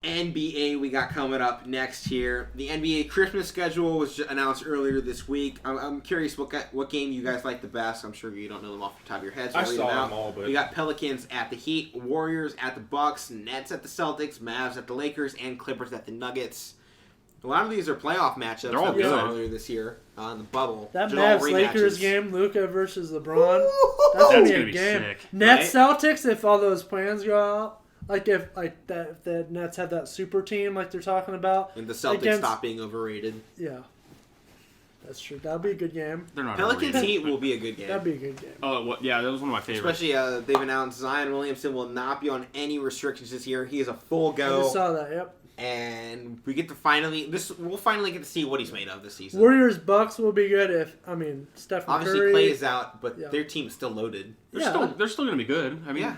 NBA we got coming up next here. The NBA Christmas schedule was announced earlier this week. I'm curious what game you guys like the best. I'm sure you don't know them off the top of your heads. I saw them all, but... We got Pelicans at the Heat, Warriors at the Bucks, Nets at the Celtics, Mavs at the Lakers, and Clippers at the Nuggets. A lot of these are playoff matchups. They're all good. Earlier this year on the bubble. That Mavs-Lakers game, Luka versus LeBron, that's going to be a game. Sick. Nets-Celtics, if all those plans go out. Like if the Nets have that super team like they're talking about. And the Celtics stop being overrated. Yeah. That's true. That'll be a good game. They're not Pelicans overrated, Heat will be a good game. That'd be a good game. Oh, yeah, that was one of my favorites. Especially they've announced Zion Williamson will not be on any restrictions this year. He is a full go. I just saw that, yep. And we get to we'll finally get to see what he's made of this season. Warriors-Bucks will be good if, Stephen Obviously Curry. Clay is out, but their team is still loaded. They're still going to be good. I mean... Yeah.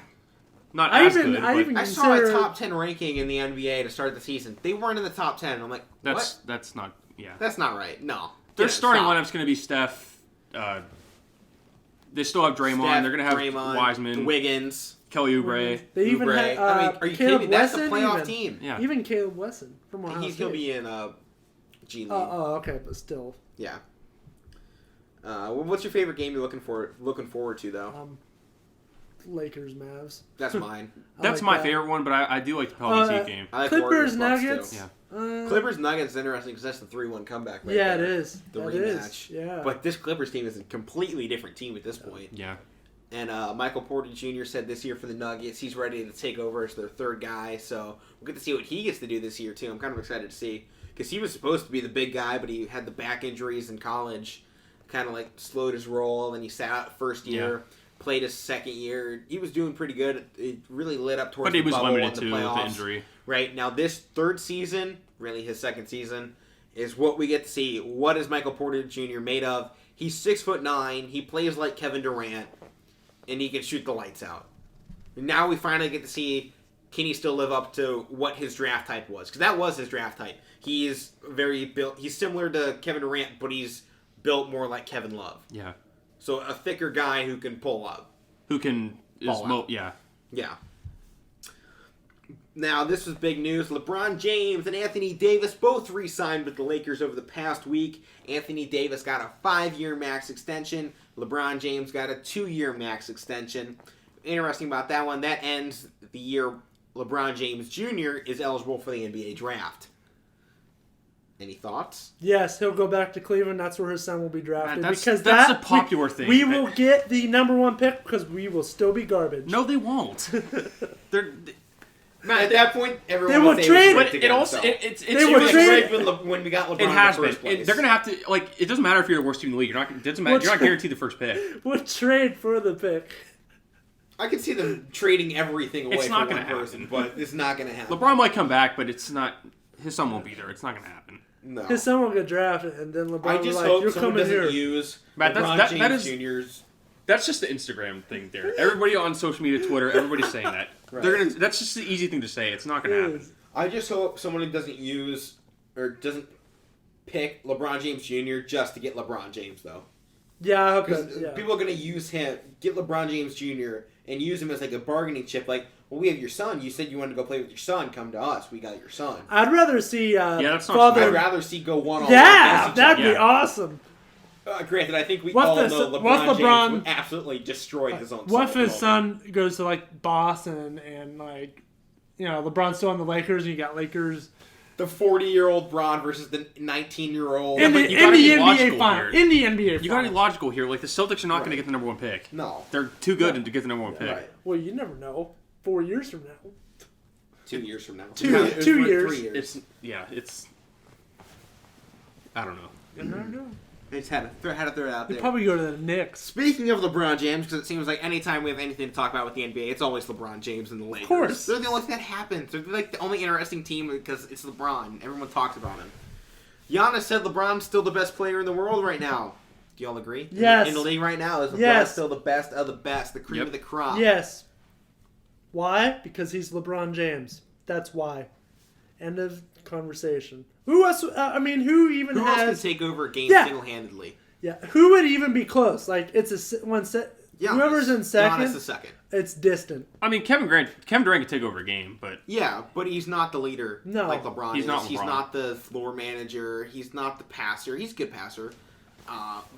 Not as good, but... I saw a top 10 ranking in the NBA to start the season. They weren't in the top 10. I'm like, what? That's not... Yeah. That's not right. No. Their starting lineup's going to be Steph. They still have Draymond. They're going to have Draymond, Wiseman. Wiggins. Kelly Oubre. They even had are you kidding me? That's a playoff team. Yeah. Even Caleb Wesson from Ohio He's going to be in G League. Okay, but still. Yeah. What's your favorite game you're looking forward to, though? Lakers, Mavs. That's mine. That's my favorite one, but I do like the Pelicans Heat game. I like Clippers, Nuggets. Yeah. Clippers, Nuggets is interesting because that's the 3-1 comeback right Yeah, there. it is. The that rematch. Is. Yeah. But this Clippers team is a completely different team at this point. Yeah. And Michael Porter Jr. said this year for the Nuggets, he's ready to take over as their third guy. So we'll get to see what he gets to do this year, too. I'm kind of excited to see. Because he was supposed to be the big guy, but he had the back injuries in college. Kind of like slowed his roll. And he sat out first year. Yeah. Played his second year. He was doing pretty good. It really lit up towards the bubble. But he was limited the too playoffs. with the injury. Right. Now this third season, really his second season, is what we get to see. What is Michael Porter Jr. made of? He's 6'9". He plays like Kevin Durant. And he can shoot the lights out. And now we finally get to see, can he still live up to what his draft type was? Because that was his draft type. He's very built. He's similar to Kevin Durant, but he's built more like Kevin Love. Yeah. So a thicker guy who can pull up. Yeah. Yeah. Now, this was big news. LeBron James and Anthony Davis both re-signed with the Lakers over the past week. Anthony Davis got a 5-year max extension. LeBron James got a 2-year max extension. Interesting about that one, that ends the year LeBron James Jr. is eligible for the NBA draft. Any thoughts? Yes, he'll go back to Cleveland. That's where his son will be drafted. That's because a popular thing. We will get the number 1 pick because we will still be garbage. No, they won't. At that point, everyone will trade. But it also it's when we got LeBron. It has in the first place. They're gonna have to It doesn't matter if you're the worst team in the league. You're not guaranteed the first pick. We'll trade for the pick. I can see them trading everything away it's not for gonna one person, but it's not going to happen. LeBron might come back, but it's not. His son won't be there. It's not gonna happen. No. His son will get drafted, and then LeBron I just will hope you're someone coming doesn't here. use Matt, LeBron that James is- Jr.'s. That's just the Instagram thing there. Everybody on social media, Twitter, everybody's saying that. Right. That's just the easy thing to say. It's not gonna happen. I just hope someone who doesn't use or doesn't pick LeBron James Jr. just to get LeBron James, though. Yeah, I hope Because that. Yeah. people are going to use him, get LeBron James Jr., and use him as like a bargaining chip. Like, well, we have your son. You said you wanted to go play with your son. Come to us. We got your son. I'd rather see that's not father. I'd rather see go one-on-one. Yeah, against each that'd other. be awesome. Granted, I think we What all if know LeBron James would absolutely destroy his own son. What if his son goes to like Boston and like, LeBron's still on the Lakers and you got Lakers The 40-year-old Bron versus the 19-year-old. in the NBA final. In the NBA final. You gotta be logical here. Like the Celtics are not gonna get the number 1 pick. No. They're too good to get the number 1 pick. Right. Well, you never know. 4 years from now. 2 years from now. 2 years. 3 years. It's. I don't know. You never know. I just had to throw it out He'd there. probably go to the Knicks. Speaking of LeBron James, because it seems like anytime we have anything to talk about with the NBA, it's always LeBron James and the Lakers. Of course. They're the only thing that happens. They're like the only interesting team because it's LeBron. Everyone talks about him. Giannis said LeBron's still the best player in the world right now. Do y'all agree? Yes. In the league right now, is LeBron Yes. still the best of the best, the cream of the crop? Yes. Why? Because he's LeBron James. That's why. End of conversation. Who else? Who even Who has... else can take over a game Yeah. single-handedly? Yeah. Who would even be close? Like, it's a one set... Giannis. Whoever's in second, Giannis is second. it's distant. I mean, Kevin Durant can take over a game, but Yeah, but he's not the leader like LeBron He's is. not He's LeBron. not the floor manager. He's not the passer. He's a good passer.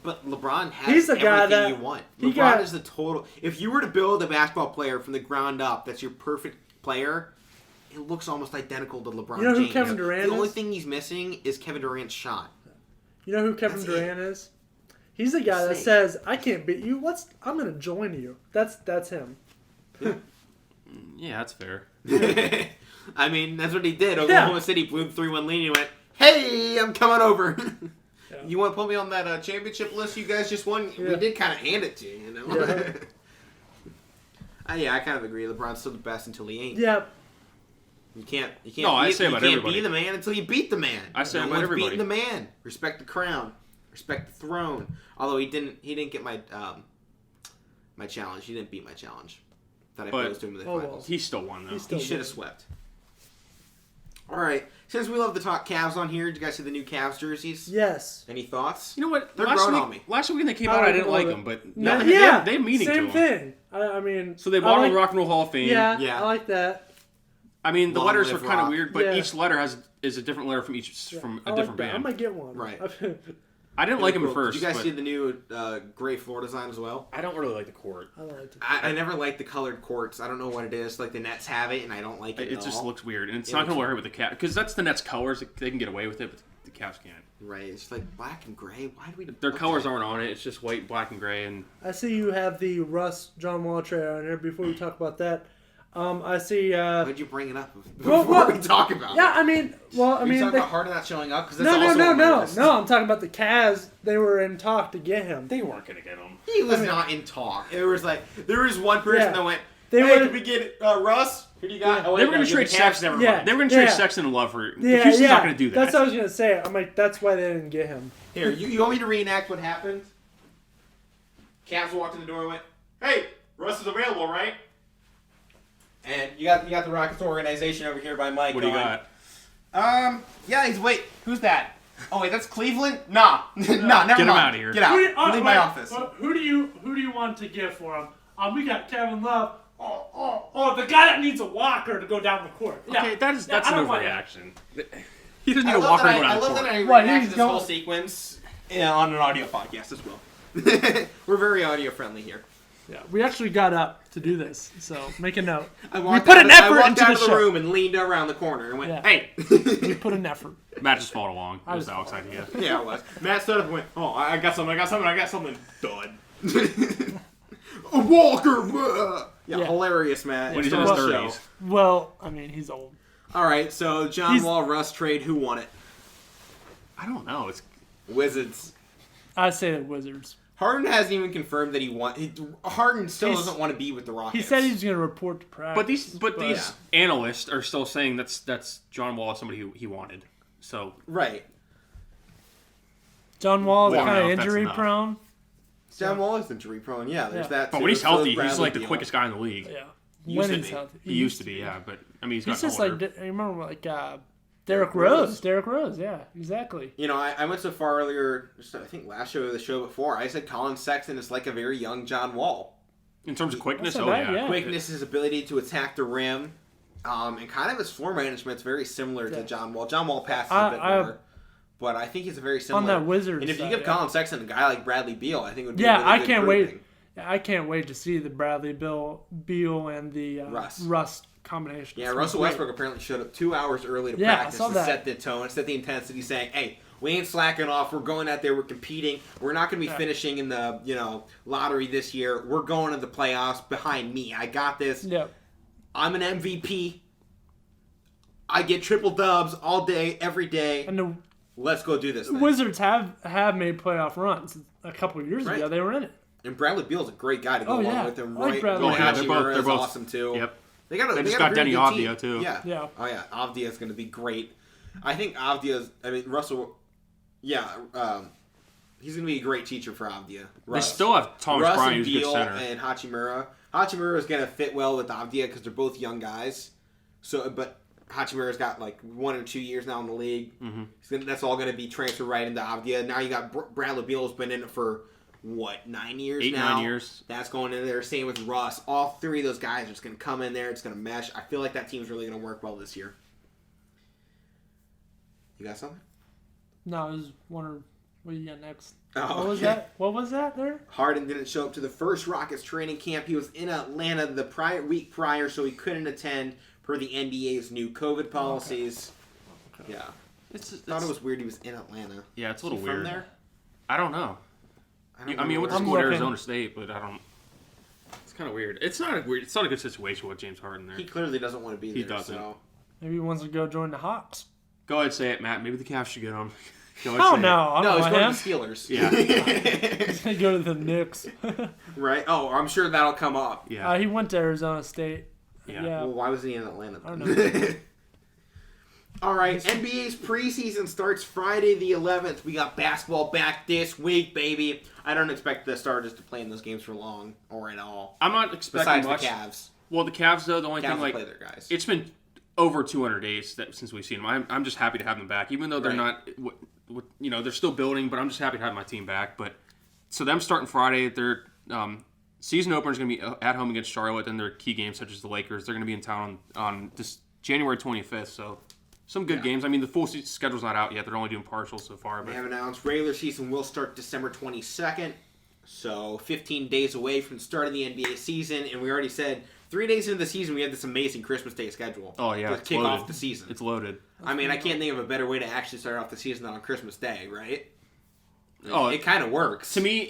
But LeBron has He's the guy everything that- you want. he LeBron got- is the total. If you were to build a basketball player from the ground up, that's your perfect player. It looks almost identical to LeBron You know who James. Kevin Durant The only is? thing he's missing is Kevin Durant's shot. You know who Kevin That's Durant is? He's the guy that Insane. says, "I can't beat you. I'm going to join you." That's him. yeah, that's fair. I mean, that's what he did. Oklahoma City blew the 3-1 lead and he went, "Hey, I'm coming over." You want to put me on that championship list you guys just won? Yeah. We did kind of hand it to you, you know? Yeah. I kind of agree. LeBron's still the best until he ain't. Yeah. You can't. No, I say you about can't everybody. be the man until you beat the man. I say about Everyone's everybody. beating the man. Respect the crown. Respect the throne. Although he didn't get my my challenge. He didn't beat my challenge that I But- posed to him in the Oh, well. finals. He still won though. He's still- He should have swept. All right. Since we love to talk Cavs on here, did you guys see the new Cavs jerseys? Yes. Any thoughts? You know what? They're last growing week, on me. Last week when they came I out, I like didn't them like all. them, but No, now yeah. they have meaning Same to them. thing. I mean. So they I belong in like- the Rock and Roll Hall of Fame. Yeah, Yeah. I like that. I mean, the Long letters are live kind of Rock. weird, but Yeah. each letter is a different letter from I a like different that. I band. might get one. Right. I didn't like them at Cool. first. Did you guys but see the new gray floor design as well? I don't really like the court. I like it. I never liked the colored courts. I don't know what it is. Like the Nets have it, and I don't like it. It at just all. looks weird, and it's It not looks going to work with the Cavs because that's the Nets' colors. They can get away with it, but the Cavs can't. Right. It's like black and gray. Why do we? Their colors aren't on it. It's just white, black, and gray. And I see you have the Russ John Wall trailer on here. Before we talk about that, I see. Why'd you bring it up before well, we talk about Yeah, it? I mean, well, I Are you mean, talking they, about Harden not showing up? Because no. I'm talking about the Cavs. They were in talk to get him. they weren't going to get them. He was not in talk. It was like there was one person Yeah. that went, They "Hey, were- can we get Russ? Who do you got?" Yeah. Oh, wait, They were going no, to trade the Cavs. Sexton. Yeah. They were going to trade Yeah. Sexton and Love for. Yeah, Houston's yeah. not going to do that. That's what I was gonna say. I'm like, that's why they didn't get him. Here, you want me to reenact what happened? Cavs walked in the door and went, "Hey, Russ is available, right?" And you got the Rockets organization over here by Mike. What do you going, got? Yeah, wait, who's that? Oh wait, that's Cleveland? Nah. Nah, never Get him mind. out of here. Get out. Leave my office. Who do you want to get for him? We got Kevin Love. Oh, the guy that needs a walker to go down the court. Okay, that's I an don't want that. overreaction. He doesn't need I a love walker that to go I down the love court. that I What, reenacted he's this going- whole sequence on an audio podcast as well. We're very audio friendly here. Yeah, we actually got up to do this, so make a note. I We walked put out an of- I effort walked into out the of the show. room and leaned around the corner and went, Yeah. "Hey." We put an effort. Matt just followed along. It was just Alex's idea. Yeah, it was. Matt stood up and went, "Oh, I got something. Dud. A Walker. Yeah, Yeah. hilarious, Matt. When he's It's in his on the show. 30s. Well, I mean, he's old. All right, so John He's- Wall Russ trade. Who won it? I don't know. It's Wizards. I say the Wizards. Harden hasn't even confirmed that he won. Harden still He's- doesn't want to be with the Rockets. He said he's going to report to practice. but these analysts are still saying that's John Wall is somebody who he wanted. So right. John Wall is Well, I kind don't of know if that's injury enough. prone. John Wall is injury prone. Yeah, there's Yeah. that. but too. when he's So healthy, is he's Bradley like the Beal. quickest guy in the league. Yeah. Used When to he's be. healthy. He used to be, yeah. But I mean, he's He's gotten just older. like, you remember like Derrick Derrick Rose. Rose. Derrick Rose, yeah, exactly. You know, I went so far earlier, just I think last show or the show before, I said Colin Sexton is like a very young John Wall. in terms of quickness, That's oh not bad, yeah. yeah. Quickness, his ability to attack the rim, and kind of his floor management's very similar to Yeah. John Wall. John Wall passes a I- bit I- more, but I think he's a very similar. On that Wizards And if you side, give yeah. Colin Sexton a guy like Bradley Beal, I think it would be Yeah, a really I good can't grouping. wait. I can't wait to see the Bradley Beal and the Russ combination. Yeah, It's Russell great. Westbrook apparently showed up 2 hours early to Yeah, I practice saw to that. set the tone, set the intensity, saying, "Hey, we ain't slacking off. We're going out there. We're competing. We're not going to be Yeah. finishing in the lottery this year. We're going to the playoffs behind me. I got this. Yeah. I'm an MVP. I get triple dubs all day, every day. And the Let's go do this thing." Wizards have made playoff runs. A couple of years Right. ago, they were in it. And Bradley Beal's a great guy to go Oh, along yeah. with him. I like Right? Bradley Roy Beal. Yeah, Hachimura they're is both awesome too. Yep. They got They just got got a Denny really good Avdija, team. too. Yeah. Yeah. Oh yeah, Avdija is going to be great. I think Russell. Yeah, he's going to be a great teacher for Avdija. They Russ. still have Thomas Russ Bryant, and who's a good Beal center. and Hachimura. Hachimura is going to fit well with Avdija because they're both young guys. But Hachimura's got like 1 or 2 years now in the league. Mm-hmm. That's all going to be transferred right into Avdija. Now you got Bradley Beal, who's been in it for 9 years 8, now? 9 years. That's going in there. Same with Russ. All three of those guys are just going to come in there. It's going to mesh. I feel like that team's really going to work well this year. You got something? No, I was wondering what you got next. Oh, What was okay. that? What was that there? Harden didn't show up to the first Rockets training camp. He was in Atlanta the week prior, so he couldn't attend per the NBA's new COVID policies. Okay. Yeah. I Thought it was weird he was in Atlanta. Yeah, it's a Is he little weird. from there? I don't know. don't I mean, know went to where- school at looking. Arizona State, but I don't. It's kind of weird. It's not a good situation with James Harden there. He clearly doesn't want to be there. He doesn't. So. Maybe he wants to go join the Hawks. Go ahead, say it, Matt. Maybe the Cavs should get him. Go ahead, Oh say it. no, I No, don't he's want going him. to the Steelers. Yeah. He's gonna go to the Knicks. Right? Oh, I'm sure that'll come up. Yeah. He went to Arizona State. Yeah. Well, why was he in Atlanta? I don't know. All right, NBA's preseason starts Friday the 11th. We got basketball back this week, baby. I don't expect the starters to play in those games for long or at all. I'm not expecting Besides much. the Cavs. Well, the Cavs though, the only Cavs thing will like play their guys. it's been over 200 days since we've seen them. I'm just happy to have them back, even though they're Right. not. They're still building, but I'm just happy to have my team back. But so them starting Friday, their season opener is going to be at home against Charlotte, and their key games such as the Lakers, they're going to be in town on this January 25th. So some good games. I mean, the full schedule's not out yet; they're only doing partials so far. They But have announced regular season will start December 22nd, so 15 days away from the start of the NBA season. And we already said 3 days into the season, we have this amazing Christmas Day schedule. oh yeah, to it's kick loaded. off the season. It's loaded. I mean, I can't think of a better way to actually start off the season than on Christmas Day, right? Oh, it kind of works. To me,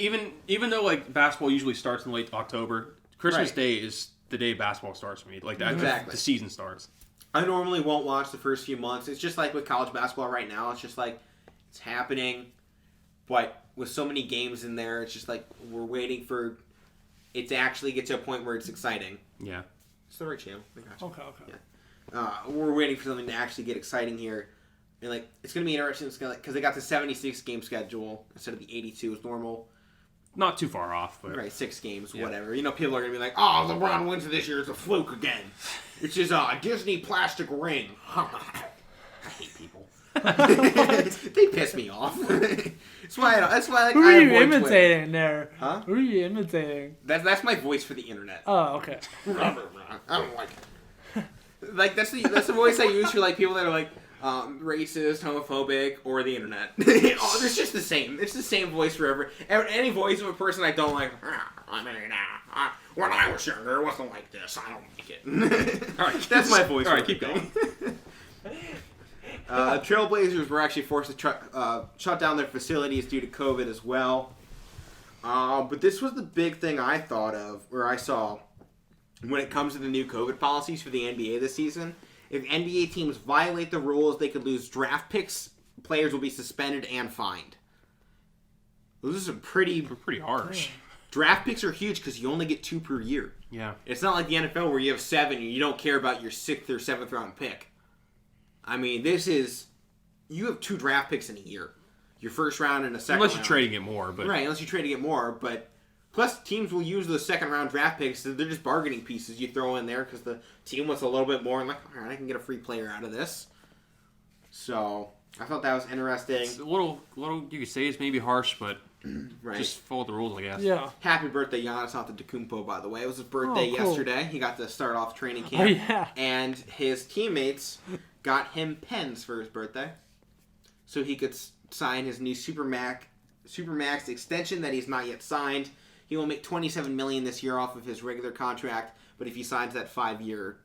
even though like basketball usually starts in late October, Christmas Right. Day is the day basketball starts for me. Like that, Exactly. the season starts. I normally won't watch the first few months. It's just like with college basketball right now. It's just like it's happening, but with so many games in there, it's just like we're waiting for it to actually get to a point where it's exciting. Yeah. It's the right channel. I got you. Okay. Yeah. We're waiting for something to actually get exciting here, and like it's gonna be interesting because they got the 76 game schedule instead of the 82 as normal. Not too far off, but Right, 6 games, Yeah. whatever. You know, people are gonna be like, "Oh, LeBron wins this year. It's a fluke again. It's just a Disney plastic ring." I hate people. They piss me off. That's why. Like, Who I are you avoid Twitter. imitating there? Huh? Who are you imitating? That's my voice for the internet. Oh, okay. I don't like it. Like that's the voice I use for like people that are like racist, homophobic, or the internet. Oh, it's just the same. It's the same voice forever. Any voice of a person I don't like. I mean, when I was younger, it wasn't like this. I don't like it. All right, That's my voice. All for right, keep everything. going. Trailblazers were actually forced to shut down their facilities due to COVID as well. But this was the big thing I thought of, or I saw, when it comes to the new COVID policies for the NBA this season. If NBA teams violate the rules, they could lose draft picks. Players will be suspended and fined. Those are pretty... Pretty harsh. Draft picks are huge because you only get 2 per year. Yeah. It's not like the NFL where you have 7 and you don't care about your 6th or 7th round pick. I mean, this is... You have 2 draft picks in a year. Your first round and a second Unless round. you're trading it more, but Right, unless you trade to get more. But plus, teams will use those second round draft picks. So they're just bargaining pieces you throw in there because the team wants a little bit more. And like, all right, I can get a free player out of this. So I thought that was interesting. it's a little you could say it's maybe harsh, but Right. just follow the rules, I guess. Yeah. Happy birthday, Giannis Antetokounmpo, by the way. It was his birthday Oh, cool. yesterday. He got to start off training camp. Oh, yeah. And his teammates got him pens for his birthday. So he could sign his new supermax extension that he's not yet signed. He will make $27 million this year off of his regular contract, but if he signs that 5-year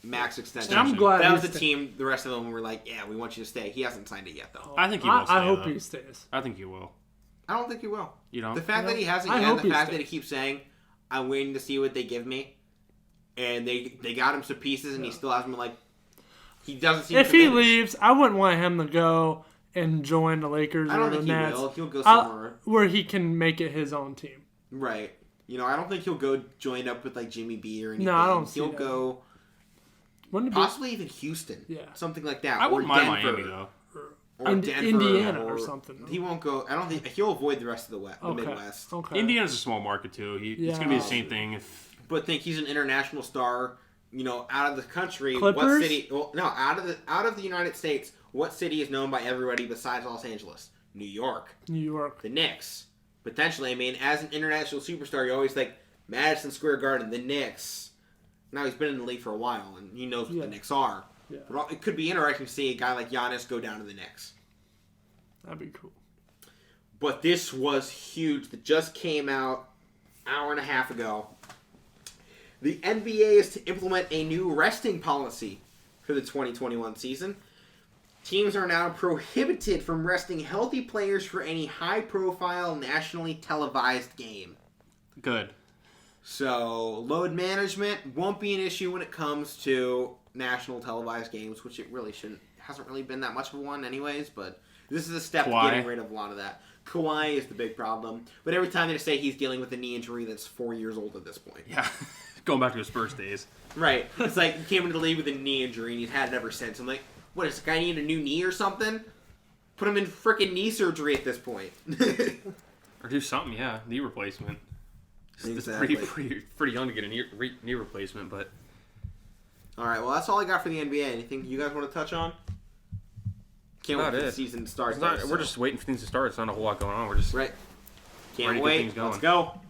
max extension, I'm glad that was he's the team. The rest of them were like, "Yeah, we want you to stay." He hasn't signed it yet, though. I think he will stay, I hope though. he stays. I think he will. I don't think he will. You know? The fact No, that he hasn't I yet, hope the he fact that stays. he keeps saying, "I'm waiting to see what they give me," and they got him some pieces, and he still hasn't been like. He doesn't seem. If he committed. leaves, I wouldn't want him to go and join the Lakers I or don't the think he Nets. will. He'll go somewhere. Where he can make it his own team. Right. You know, I don't think he'll go join up with like Jimmy B or anything. No, I don't see He'll that. go Wouldn't it be possibly even Houston. Yeah. Something like that. I or wouldn't mind Denver, Miami, though. Or Denver, Indiana or something? He won't go. I don't think he'll avoid the rest of the Okay. Midwest. Okay. Indiana's a small market, too. It's Yeah. going to be the same thing. If But think he's an international star. You know, out of the country, Clippers? what city? Well, no, out of the United States, what city is known by everybody besides Los Angeles? New York, New York. the Knicks, potentially. I mean, as an international superstar, you always think Madison Square Garden, the Knicks. Now he's been in the league for a while, and he knows what the Knicks are. Yeah. But it could be interesting to see a guy like Giannis go down to the Knicks. That'd be cool. But this was huge. That just came out an hour and a half ago. The NBA is to implement a new resting policy for the 2021 season. Teams are now prohibited from resting healthy players for any high-profile, nationally televised game. Good. So, load management won't be an issue when it comes to national televised games, which it really hasn't really been that much of one anyways, but this is a step to getting rid of a lot of that. Kawhi is the big problem, but every time they say he's dealing with a knee injury that's 4 years old at this point. Yeah, going back to his first days. Right. It's like he came into the league with a knee injury and he's had it ever since. I'm like, what, does the guy need a new knee or something? Put him in frickin' knee surgery at this point. Or do something, yeah. Knee replacement. Exactly. It's pretty young to get a knee replacement, but... Alright, well, that's all I got for the NBA. Anything you guys want to touch on? Can't wait for the season to start. We're just waiting for things to start. It's not a whole lot going on. We're just right. Can't ready to get wait. things going. Let's go.